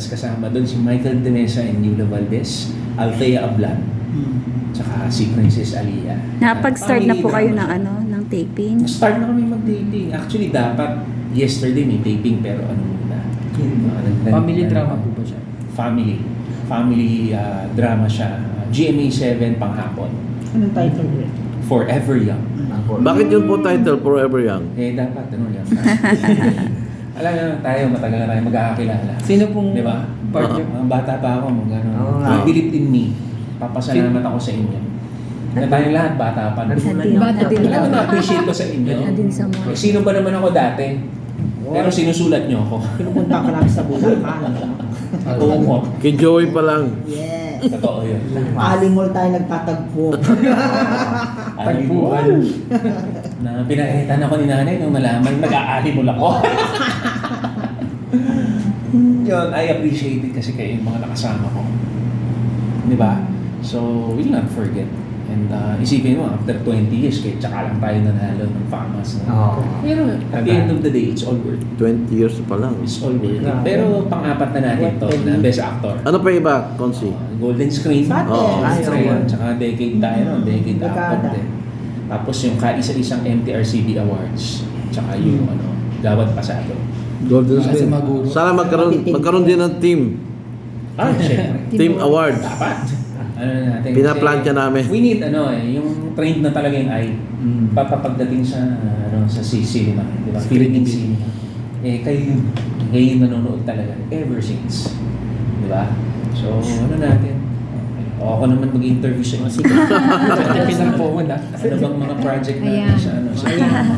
Tapos kasama doon si Michael Demesa and Yula Valdez, Althea Ablan, tsaka si Princess Alia. Napag-start na po kayo Family ng drama ng taping? siya. Start na kami mag-taping. Actually, dapat yesterday may taping, pero ano muna. Family drama po ba siya? Family drama siya. GMA 7 panghapon. Anong title niya? Forever Young. Bakit yun po title, Forever Young? Dapat, ano yan. Alam naman tayo, matagal na tayo magkakakilala. Sino pong Di ba? part niyo? Mga bata pa ako, Oo nga. believe in me. Papasalamat ako sa inyo. Na tayong lahat, bata pa. Bata din. Alam mo, na-appreciate ko sa inyo. Din sa mga. Eh, sino ba naman ako dati? Pero sinusulat niyo ako. Pinupunta ka namin sa Bulacan. Oo mo. Kay Joey pa lang. Yes. Totoo yun. Alimol tayo nagtatagpo. Tagpuan. Na pinakitan ako ni nanay nung nalaman nag-aalimol ako. Yun, I appreciate it kasi kayo yung mga nakasama ko. Di ba? So, we'll not forget. And isipin mo, after 20 years, kaya tsaka lang tayo nanalo ng FAMAS. Oo. Pero at the end of the day, it's all worth it. 20 years pa lang. It's all worth it. Grabe. Pero pang-apat na natin to na best actor. Ano pa iba, Consi? Golden Screen. Sa atin. Oo. Ayun. Tsaka decade tayo, decade Dekada. actor din. Tapos yung kaisa-isang MTRCB Awards. Tsaka yung Gawad Pasado. Golden Para sa Screen. maguro. Sana magkaroon din ng team. Syempre. Team award. Dapat. Ano na natin? Pinaplantya kasi namin. We need yung trained na talaga yung eye. Papapagdating sa sa cinema, di ba? Philippine cinema. Kayo yung nanonood talaga ever since. Di ba? So, ano natin? Okay. Ako naman mag-interview sa inyo. Tipin ng po mo na. Ano bang mga project natin sa